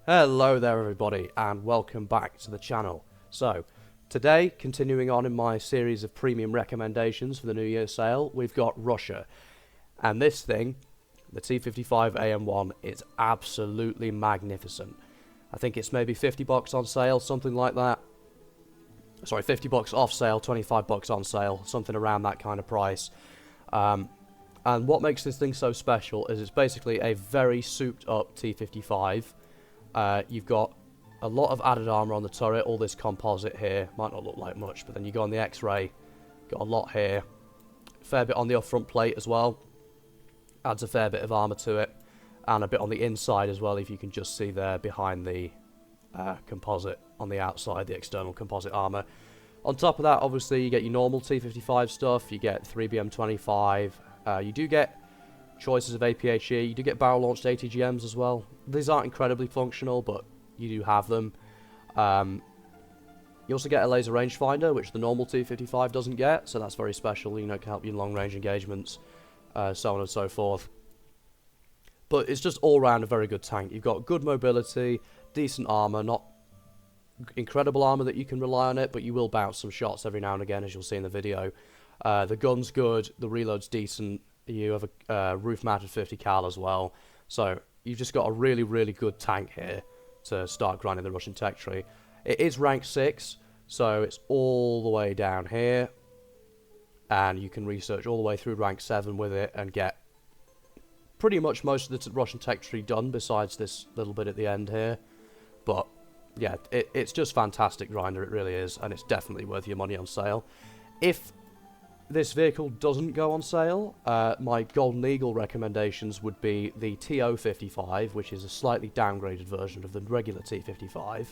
Hello there everybody and welcome back to the channel. So, today, continuing on in my series of premium recommendations for the New Year sale, we've got Russia. And this thing, the T-55AM-1, is absolutely magnificent. I think it's maybe 50 bucks on sale, something like that. Sorry, 50 bucks off sale, 25 bucks on sale, something around that kind of price. And what makes this thing so special is it's basically a very souped up T-55. You've got a lot of added armor on the turret, all this composite here, might not look like much, but then you go on the X-ray, got a lot here, fair bit on the up front plate as well, adds a fair bit of armor to it, and a bit on the inside as well, if you can just see there behind the composite on the outside, the external composite armor. On top of that, obviously, you get your normal T-55 stuff, you get 3BM25, you do get choices of APHE, you do get barrel-launched ATGMs as well. These aren't incredibly functional, but you do have them. You also get a laser rangefinder, which the normal T-55 doesn't get, so that's very special, you know, can help you in long-range engagements, so on and so forth. But it's just all-round a very good tank. You've got good mobility, decent armor, not incredible armor that you can rely on it, but you will bounce some shots every now and again, as you'll see in the video. The gun's good, the reload's decent, you have a roof-mounted 50 cal as well, so you've just got a really, really good tank here to start grinding the Russian tech tree. It is rank 6, so it's all the way down here, and you can research all the way through rank 7 with it and get pretty much most of the Russian tech tree done, besides this little bit at the end here. But yeah, it's just fantastic grinder, it really is, and it's definitely worth your money on sale. If this vehicle doesn't go on sale, my Golden Eagle recommendations would be the TO55, which is a slightly downgraded version of the regular T55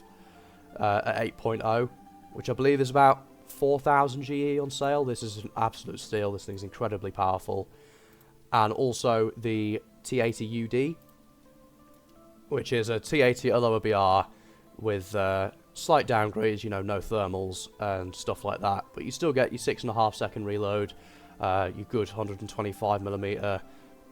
at 8.0, which I believe is about 4,000 GE on sale. This is an absolute steal. This thing's incredibly powerful. And also the T80UD, which is a T80 at a lower BR with slight downgrades, you know, no thermals and stuff like that, but you still get your 6.5 second reload, your good 125mm,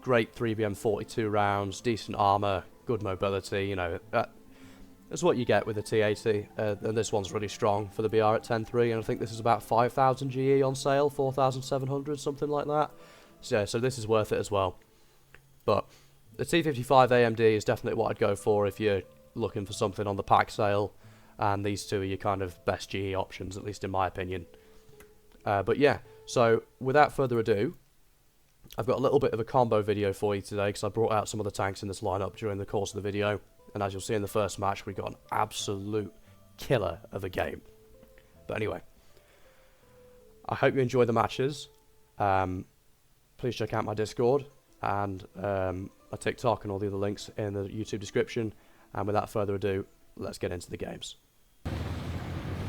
great 3BM42 rounds, decent armor, good mobility, you know, that's what you get with the T80, and this one's really strong for the BR at 10.3, and I think this is about 5,000 GE on sale, 4,700, something like that, so yeah, so this is worth it as well. But the T55 AMD is definitely what I'd go for if you're looking for something on the pack sale, and these two are your kind of best GE options, at least in my opinion. But yeah, so without further ado, I've got a little bit of a combo video for you today, because I brought out some of the tanks in this lineup during the course of the video, and as you'll see in the first match, we got an absolute killer of a game. But anyway, I hope you enjoy the matches. Please check out my Discord, and my TikTok, and all the other links in the YouTube description. And without further ado, let's get into the games.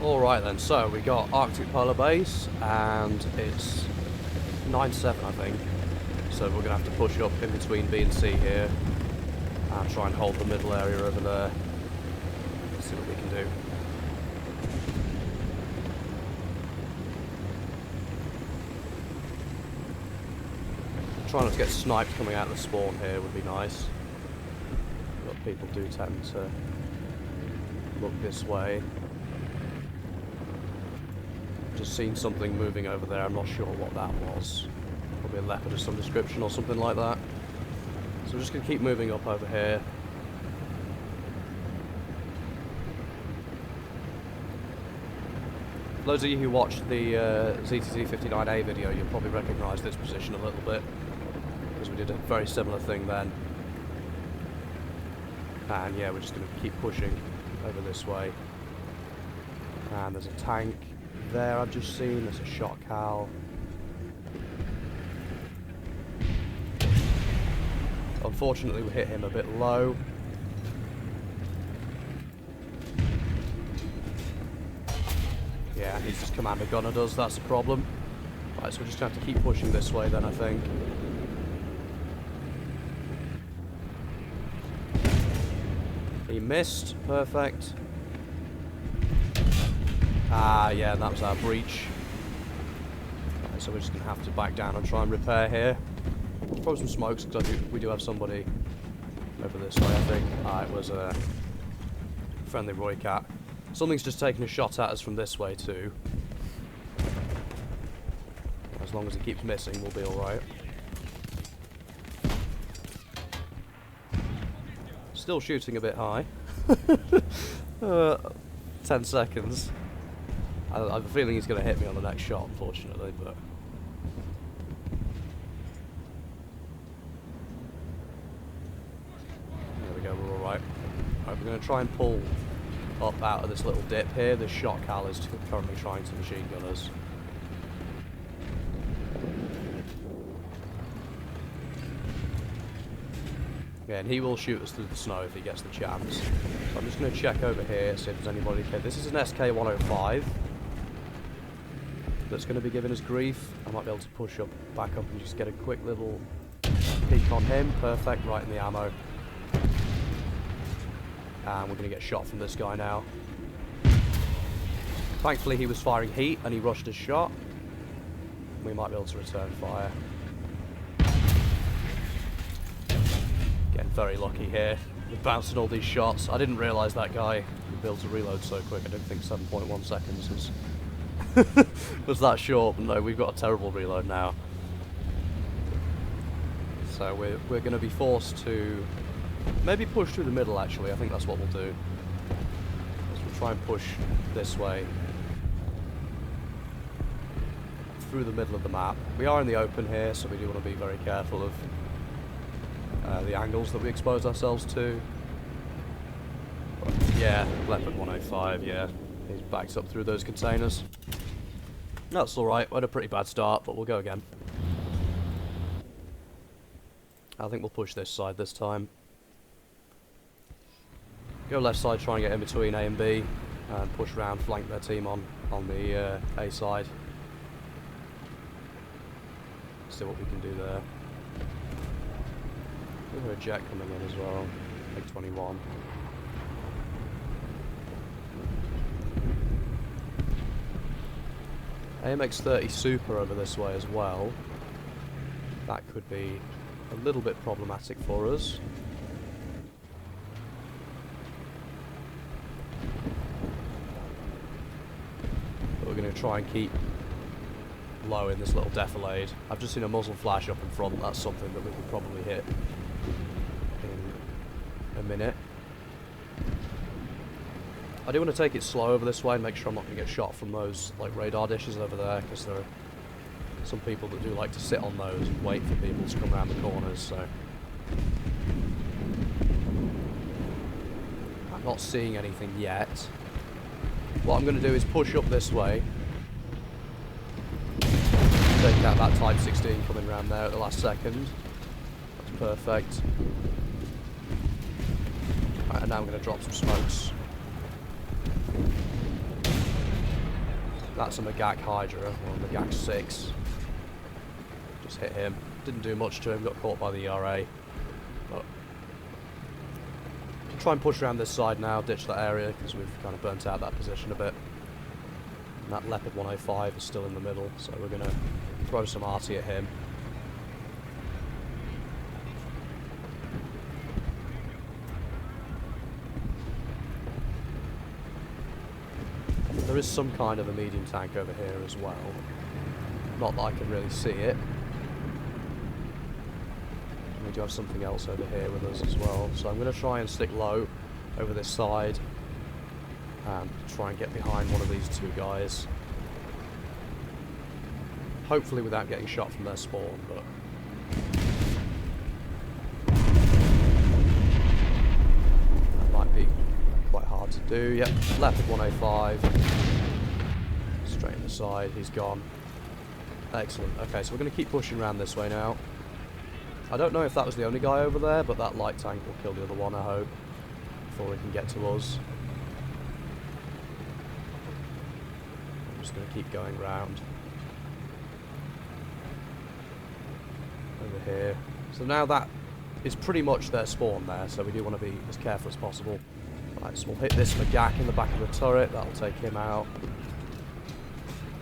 Alright then, so we got Arctic Polar Base, and it's 9-7 I think. So we're going to have to push up in between B and C here, and try and hold the middle area over there. Let's see what we can do. Try not to get sniped coming out of the spawn here would be nice. But people do tend to look this way. Just seen something moving over there, I'm not sure what that was. Probably a leopard of some description or something like that. So we're just going to keep moving up over here. For those of you who watched the ZTZ-59A video, you'll probably recognise this position a little bit, because we did a very similar thing then. And yeah, we're just going to keep pushing over this way. And there's a tank there I've just seen, there's a shot cal. Unfortunately we hit him a bit low. Yeah, he's just commander gunner does, that's the problem. Right, so we're just going to have to keep pushing this way then, I think. He missed, perfect. Ah, yeah, that was our breach. Right, so we're just going to have to back down and try and repair here. Probably some smokes, because we do have somebody over this way, I think. Ah, it was Friendly Roy Cat. Something's just taking a shot at us from this way too. As long as he keeps missing, we'll be alright. Still shooting a bit high. 10 seconds. I have a feeling he's going to hit me on the next shot, unfortunately, but... There we go, we're alright. Right, we're going to try and pull up out of this little dip here. This shot cal is currently trying to machine gun us. Yeah, and he will shoot us through the snow if he gets the chance. So I'm just going to check over here, see if there's anybody here. This is an SK-105 that's going to be giving us grief. I might be able to push up, back up and just get a quick little peek on him. Perfect, right in the ammo. And we're going to get shot from this guy now. Thankfully he was firing heat and he rushed his shot. We might be able to return fire. Getting very lucky here. We're bouncing all these shots. I didn't realise that guy would be able to reload so quick. I don't think 7.1 seconds was, was that short. But no, we've got a terrible reload now. So we're going to be forced to maybe push through the middle, actually. I think that's what we'll do. We'll try and push this way. Through the middle of the map. We are in the open here, so we do want to be very careful of the angles that we expose ourselves to. But yeah, Leopard 105, yeah. He's backed up through those containers. That's alright, we had a pretty bad start, but we'll go again. I think we'll push this side this time. Go left side, try and get in between A and B, and push round, flank their team on the A side. See what we can do there. We've got a jet coming in as well, Big 21. AMX-30 Super over this way as well. That could be a little bit problematic for us. But we're going to try and keep low in this little defilade. I've just seen a muzzle flash up in front. That's something that we could probably hit in a minute. I do want to take it slow over this way and make sure I'm not going to get shot from those like radar dishes over there, because there are some people that do like to sit on those and wait for people to come around the corners. So I'm not seeing anything yet. What I'm going to do is push up this way, take out that Type 16 coming around there at the last second. That's perfect. Right, and now I'm going to drop some smokes. That's a Magak Hydra, or a Magak 6. Just hit him. Didn't do much to him, got caught by the ERA. But we'll try and push around this side now, ditch that area, because we've kind of burnt out that position a bit. And that Leopard 105 is still in the middle, so we're going to throw some arty at him. There is some kind of a medium tank over here as well. Not that I can really see it. We do have something else over here with us as well. So I'm going to try and stick low over this side and try and get behind one of these two guys. Hopefully without getting shot from their spawn, but that might be quite hard to do. Yep, Leopard 105. Straight in the side, he's gone. Excellent. Okay, so we're going to keep pushing around this way now. I don't know if that was the only guy over there, but that light tank will kill the other one, I hope, before he can get to us. I'm just going to keep going round. Over here. So now that is pretty much their spawn there, so we do want to be as careful as possible. Right, so we'll hit this Magak in the back of the turret, that'll take him out.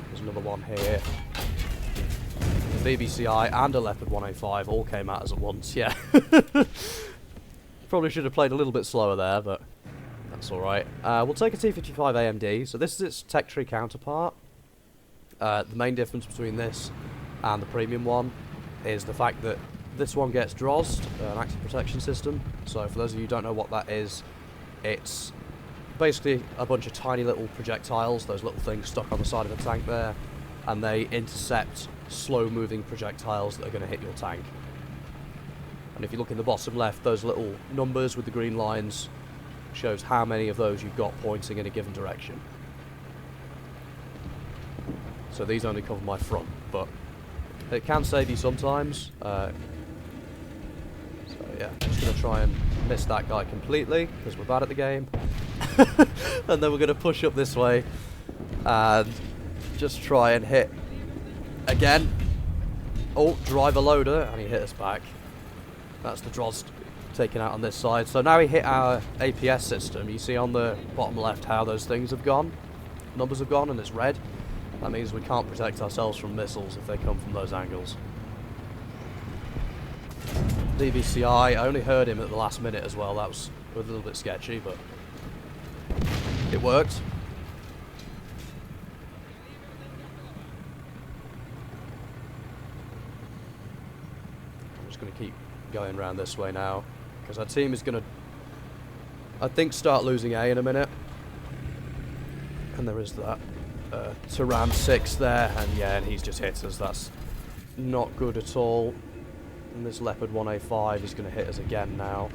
There's another one here. The BBCI and a Leopard 105 all came at us at once, yeah. Probably should have played a little bit slower there, but That's alright. We'll take a T-55AM-1. So this is its tech tree counterpart. The main difference between this and the premium one is the fact that this one gets DROS'd, an active protection system. So for those of you who don't know what that is, it's basically a bunch of tiny little projectiles, those little things stuck on the side of the tank there, and they intercept slow-moving projectiles that are going to hit your tank. And if you look in the bottom left, those little numbers with the green lines shows how many of those you've got pointing in a given direction. So these only cover my front, but it can save you sometimes. So yeah, just going to try and miss that guy completely, because we're bad at the game. And then we're going to push up this way and just try and hit again. Oh, driver loader, and he hit us back. That's the DROS taken out on this side. So now we hit our APS system. You see on the bottom left how those things have gone. Numbers have gone and it's red. That means we can't protect ourselves from missiles if they come from those angles. DVCI, I only heard him at the last minute as well. That was a little bit sketchy, but it worked. I'm just going to keep going around this way now, because our team is going to, I think, start losing A in a minute. And there is that Tyran 6 there, and yeah, and he's just hit us. That's not good at all. And this Leopard 1A5 is going to hit us again now.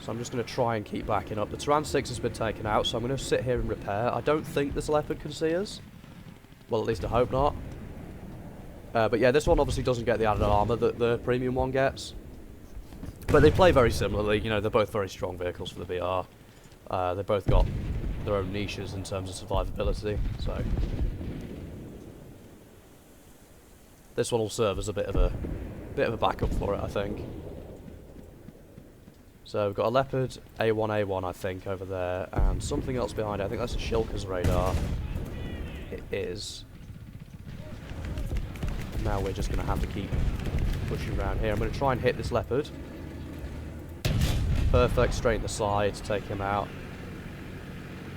So I'm just going to try and keep backing up. The Tyran 6 has been taken out, so I'm going to sit here and repair. I don't think this Leopard can see us. Well, at least I hope not. But yeah, this one obviously doesn't get the added armor that the premium one gets. But they play very similarly. You know, they're both very strong vehicles for the BR. They've both got their own niches in terms of survivability. So this one will serve as a bit of a backup for it, I think. So we've got a Leopard A1, I think, over there, and something else behind it. I think that's a Shilker's radar. It is. Now we're just going to have to keep pushing around here. I'm going to try and hit this Leopard. Perfect, straight in the side to take him out.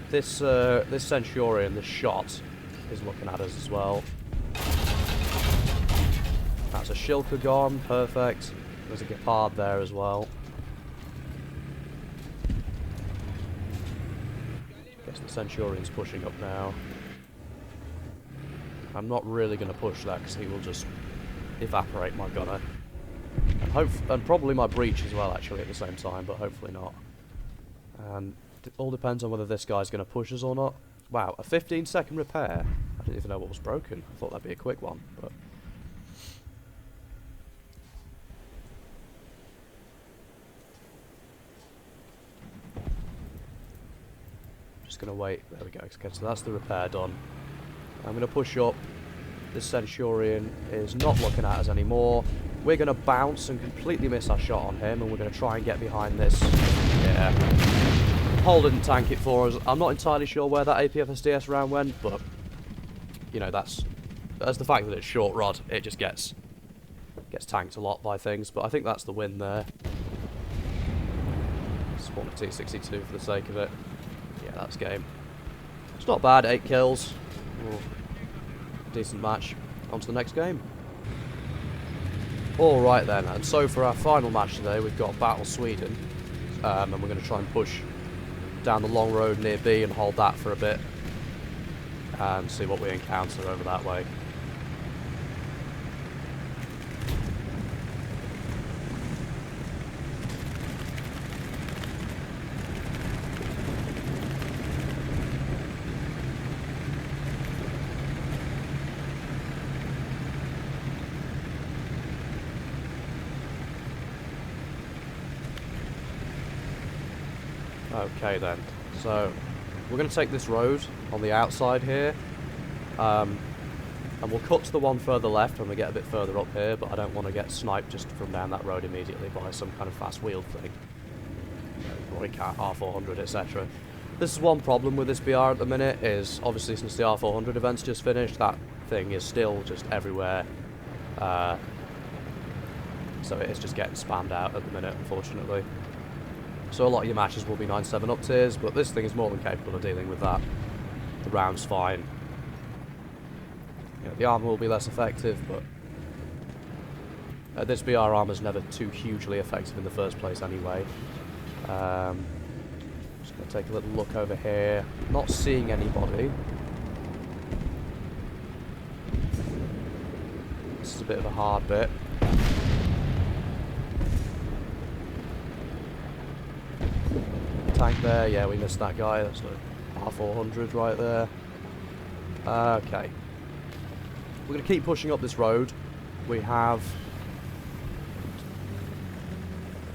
This this Centurion, this shot, is looking at us as well. That's a Shilker gone, perfect. There's a Gepard there as well. Guess the Centurion's pushing up now. I'm not really going to push that because he will just evaporate my gunner. And probably my breach as well, actually, at the same time, but hopefully not. And it all depends on whether this guy's going to push us or not. Wow, a 15-second repair? I didn't even know what was broken. I thought that'd be a quick one, but... Just going to wait. There we go. Okay, so that's the repair done. I'm going to push up. This Centurion is not looking at us anymore. We're going to bounce and completely miss our shot on him, and we're going to try and get behind this. Yeah. Hull didn't tank it for us. I'm not entirely sure where that APFSDS round went, but, you know, that's the fact that it's short rod. It just gets tanked a lot by things, but I think that's the win there. Spawn a T-62 for the sake of it. Yeah, that's game. It's not bad, 8 kills. Ooh. Decent match. On to the next game. Alright then, and so for our final match today, we've got Battle Sweden. And we're going to try and push down the long road near B and hold that for a bit. And see what we encounter over that way. Okay then, so we're going to take this road on the outside here, and we'll cut to the one further left when we get a bit further up here, but I don't want to get sniped just from down that road immediately by some kind of fast wheeled thing, like R400, etc. This is one problem with this BR at the minute, is obviously since the R400 event's just finished, that thing is still just everywhere, so it is just getting spammed out at the minute, unfortunately. So a lot of your matches will be 9.7 up tiers, but this thing is more than capable of dealing with that. The round's fine. You know, the armor will be less effective, but this BR armor's never too hugely effective in the first place anyway. Just going to take a little look over here. Not seeing anybody. This is a bit of a hard bit. Tank there, yeah, we missed that guy. That's a R400 right there. Okay. We're going to keep pushing up this road. We have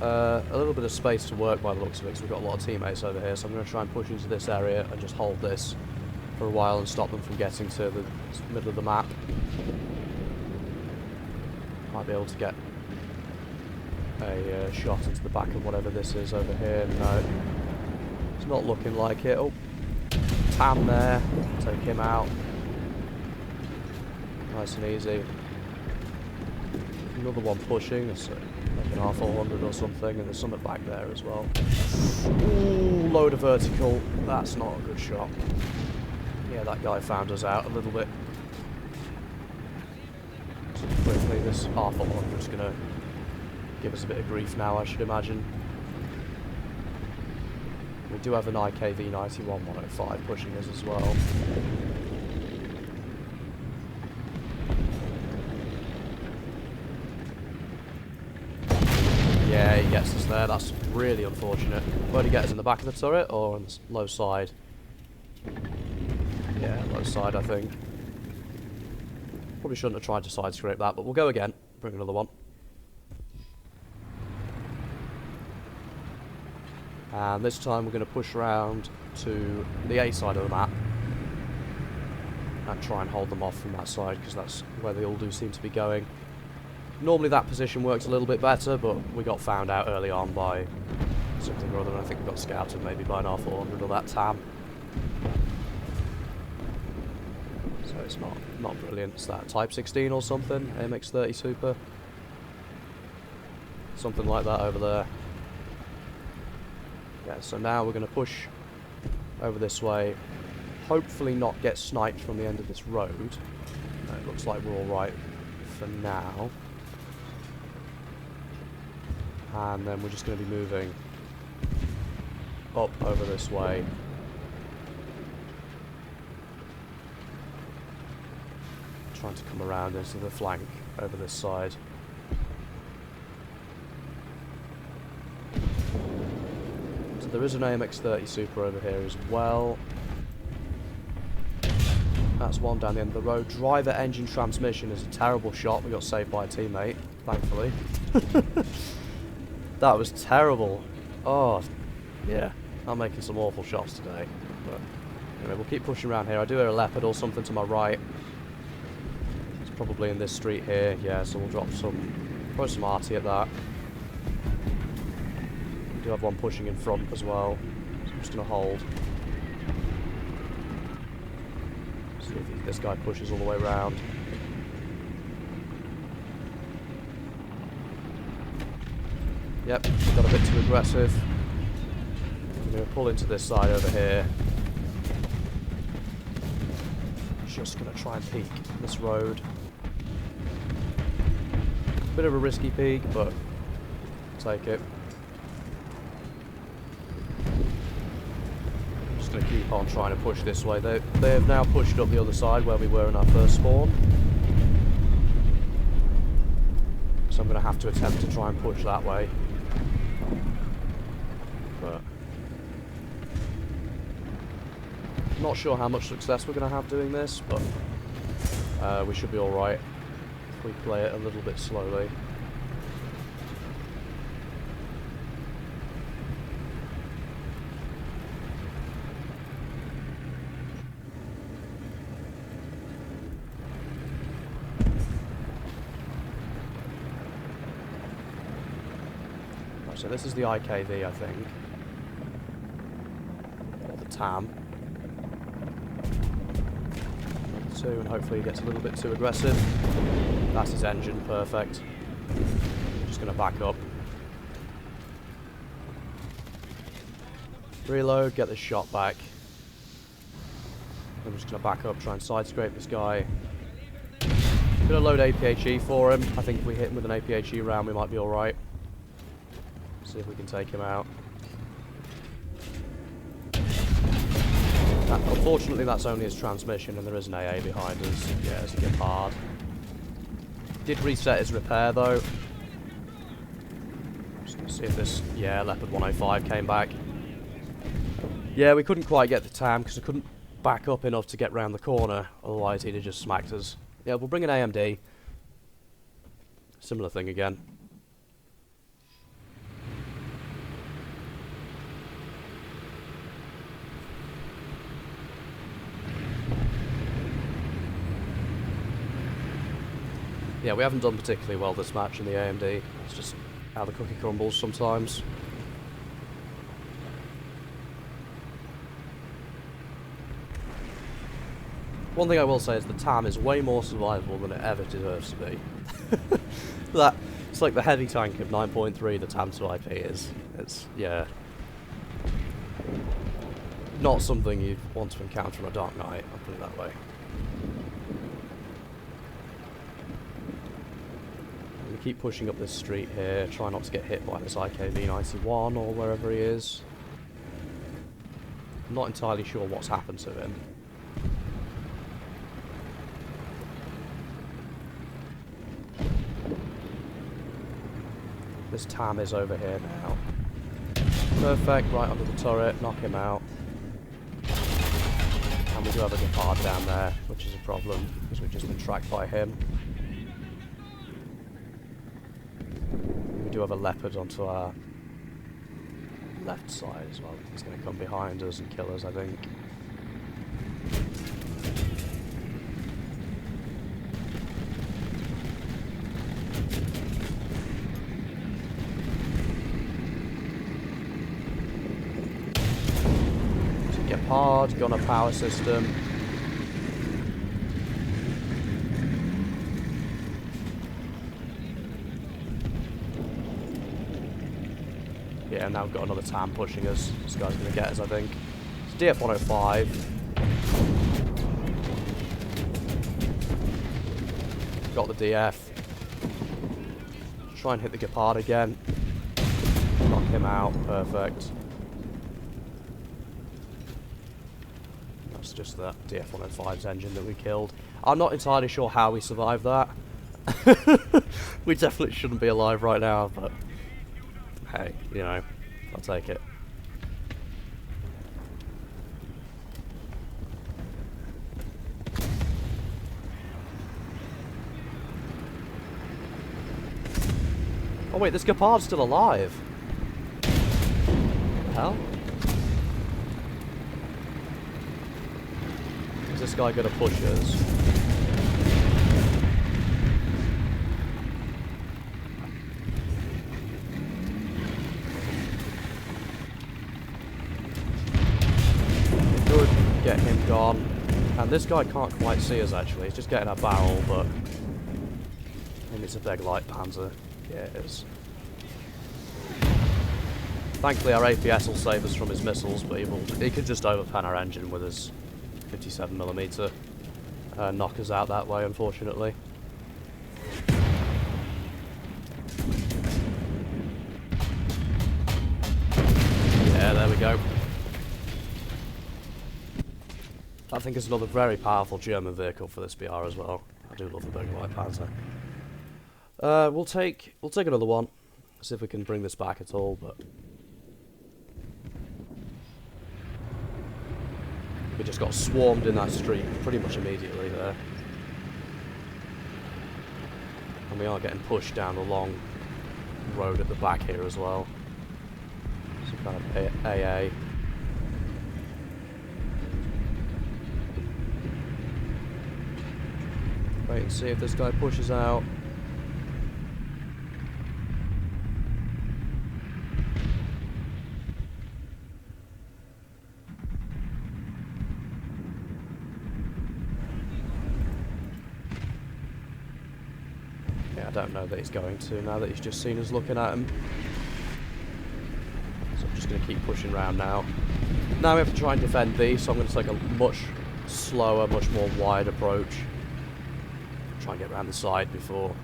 a little bit of space to work by the looks of it, because we've got a lot of teammates over here, so I'm going to try and push into this area and just hold this for a while and stop them from getting to the middle of the map. Might be able to get a shot into the back of whatever this is over here. No, it's not looking like it. Oh, Tam there, take him out. Nice and easy. Another one pushing, it's like an R400 or something, and there's something back there as well. Ooh, load of vertical. That's not a good shot. Yeah, that guy found us out a little bit. So quickly, this R400 is going to give us a bit of grief now, I should imagine. We do have an IKV-91-105 pushing us as well. Yeah, he gets us there. That's really unfortunate. Where'd he get us, in the back of the turret or on the low side? Yeah, low side, I think. Probably shouldn't have tried to side scrape that, but we'll go again. Bring another one. And this time we're going to push around to the A side of the map and try and hold them off from that side, because that's where they all do seem to be going. Normally that position works a little bit better, but we got found out early on by something or other, and I think we got scouted maybe by an R400 or that TAM. So it's not brilliant. It's that Type 16 or something, AMX-30 Super. Something like that over there. Yeah, so now we're going to push over this way, hopefully not get sniped from the end of this road. No, it looks like we're alright for now. And then we're just going to be moving up over this way. Trying to come around into the flank over this side. So there is an AMX-30 Super over here as well. That's one down the end of the road. Driver engine transmission is a terrible shot. We got saved by a teammate, thankfully. That was terrible. Oh, yeah. I'm making some awful shots today. But anyway, we'll keep pushing around here. I do hear a leopard or something to my right. It's probably in this street here. Yeah, so we'll drop probably some arty at that. We do have one pushing in front as well. So I'm just going to hold. See if this guy pushes all the way around. Yep, got a bit too aggressive. I'm going to pull into this side over here. Just going to try and peek this road. Bit of a risky peek, but I'll take it. Just going to keep on trying to push this way. They have now pushed up the other side where we were in our first spawn. So I'm going to have to attempt to try and push that way. But not sure how much success we're going to have doing this, but we should be alright if we play it a little bit slowly. So this is the IKV, I think. Or the TAM. 2, and hopefully he gets a little bit too aggressive. That's his engine, perfect. Just going to back up. Reload, get this shot back. I'm just going to back up, try and side scrape this guy. Gonna load APHE for him. I think if we hit him with an APHE round, we might be alright. See if we can take him out. Unfortunately, that's only his transmission, and there is an AA behind us. Yeah, it's a good hard. Did reset his repair, though. Just gonna see if this... Yeah, Leopard 105 came back. Yeah, we couldn't quite get the TAM, because I couldn't back up enough to get round the corner. Otherwise, he'd have just smacked us. Yeah, we'll bring an AMD. Similar thing again. Yeah, we haven't done particularly well this match in the AMD. It's just how the cookie crumbles sometimes. One thing I will say is the TAM is way more survivable than it ever deserves to be. It's like the heavy tank of 9.3 the TAM to IP is. It's, yeah, not something you'd want to encounter on a dark night, I'll put it that way. I'm gonna keep pushing up this street here, try not to get hit by this IKV-91 or wherever he is. I'm not entirely sure what's happened to him. This TAM is over here now. Perfect, right under the turret, knock him out. And we do have a Gepard down there, which is a problem, because we've just been tracked by him. We do have a Leopard onto our left side as well. He's going to come behind us and kill us, I think. Gepard, gunner power system. Yeah, now we've got another TAM pushing us. This guy's going to get us, I think. It's DF-105. Got the DF. Try and hit the Gepard again. Knock him out. Perfect. That's just that DF-105's engine that we killed. I'm not entirely sure how we survived that. We definitely shouldn't be alive right now, but hey, you know, I'll take it. Oh wait, this Gepard's still alive. What the hell? Is this guy gonna push us? Good, get him gone. And this guy can't quite see us actually, he's just getting a barrel, but I think it's a big light panzer. Yeah, it is. Thankfully our APS will save us from his missiles, but he could just overpan our engine with his 57mm. Knock us out that way, unfortunately. Yeah, there we go. I think it's another very powerful German vehicle for this BR as well. I do love the big light panzer. We'll take another one. See if we can bring this back at all, but we just got swarmed in that street pretty much immediately there. And we are getting pushed down the long road at the back here as well. Some kind of AA. Wait and see if this guy pushes out. I don't know that he's going to, now that he's just seen us looking at him. So I'm just just going to keep pushing around now. Now we have to try and defend these, so I'm going to take a much slower, much more wide approach. Try and get around the side before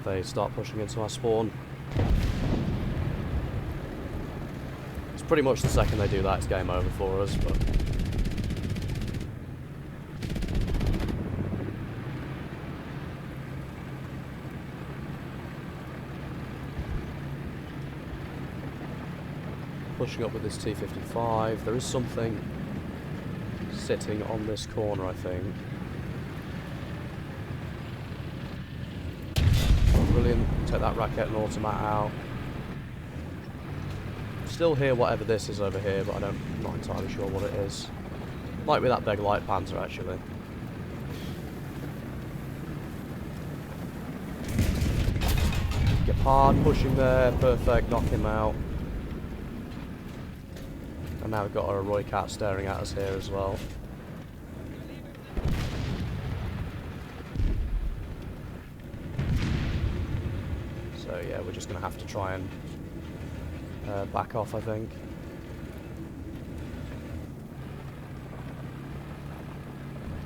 they start pushing into our spawn. It's pretty much the second they do that, it's game over for us, but... Pushing up with this T-55. There is something sitting on this corner, I think. Brilliant. Take that racket and automat out. Still hear whatever this is over here, but I'm not entirely sure what it is. Might be that big light panther, actually. Gepard pushing there. Perfect. Knock him out. And now we've got our Roy Cat staring at us here as well. So yeah, we're just going to have to try and back off, I think.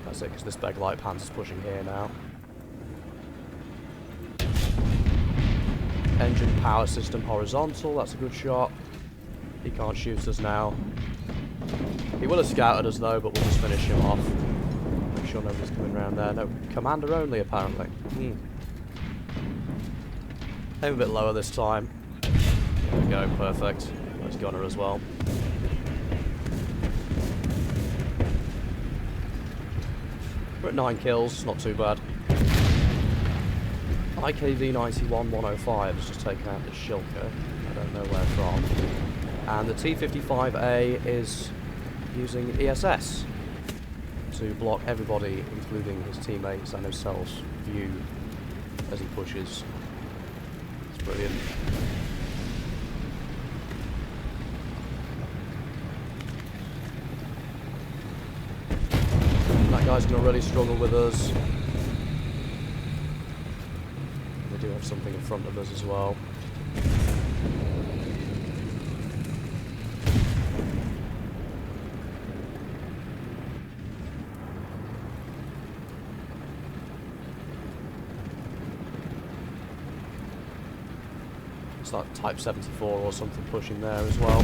That's it, because this big light panther's pushing here now. Engine power system horizontal, that's a good shot. He can't shoot us now. He will have scouted us though, but we'll just finish him off. Make sure nobody's coming around there. No, commander only apparently. Aim a bit lower this time. There we go, perfect. There's Gunner as well. We're at 9 kills, not too bad. IKV-91-105 has just taken out the Shilker. I don't know where from. And the T-55A is using ESS to block everybody, including his teammates and himself's view as he pushes. It's brilliant. And that guy's going to really struggle with us. We do have something in front of us as well. It's like Type 74 or something pushing there as well.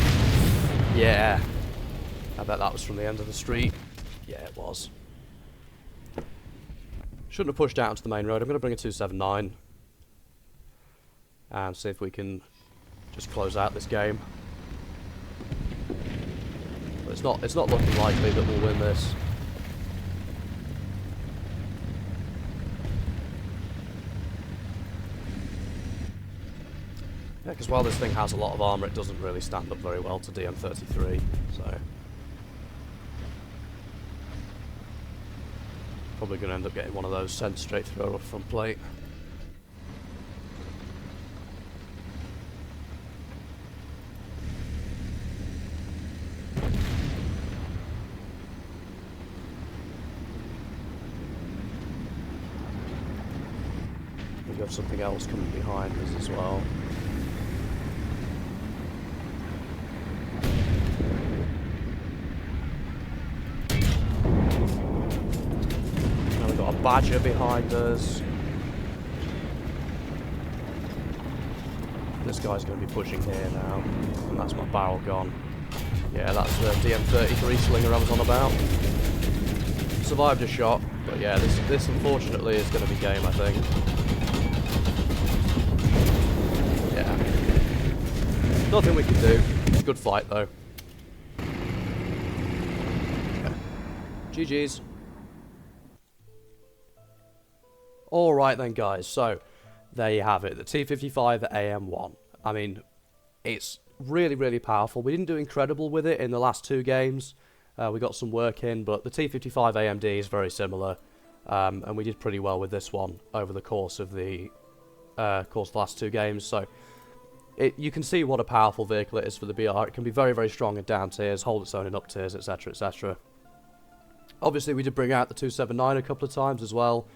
Yeah. I bet that was from the end of the street. Yeah, it was. Shouldn't have pushed out to the main road. I'm going to bring a 279 and see if we can just close out this game. But it's not looking likely that we'll win this. Yeah, because while this thing has a lot of armour, it doesn't really stand up very well to DM33, so... Probably going to end up getting one of those sent straight through our front plate. We've got something else coming behind us as well. Badger behind us. This guy's going to be pushing here now, and that's my barrel gone. Yeah, that's the DM33 slinger I was on about. Survived a shot, but yeah, this unfortunately is going to be game, I think. Yeah. Nothing we can do. Good fight though. Yeah. GG's. Alright then guys, so there you have it, the T-55AM-1. I mean, it's really, really powerful. We didn't do incredible with it in the last 2 games. We got some work in, but the T-55AMD is very similar. And we did pretty well with this one over the course of the last 2 games. So you can see what a powerful vehicle it is for the BR. It can be very, very strong in down tiers, hold its own in up tiers, etc, etc. Obviously, we did bring out the 279 a couple of times as well.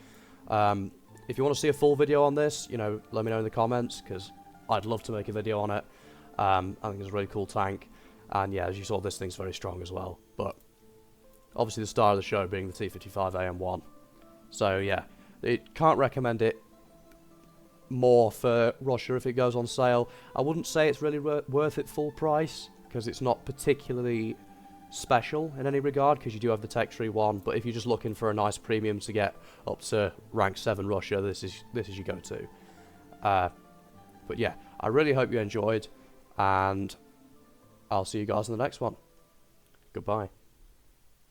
If you want to see a full video on this, you know, let me know in the comments, because I'd love to make a video on it. I think it's a really cool tank, and yeah, as you saw, this thing's very strong as well. But obviously the star of the show being the T-55AM-1. So yeah, can't recommend it more for Russia if it goes on sale. I wouldn't say it's really worth it full price, because it's not particularly special in any regard, because you do have the Tech Tree one. But if you're just looking for a nice premium to get up to rank 7 Russia, this is your go-to. But yeah, I really hope you enjoyed, and I'll see you guys in the next one. Goodbye.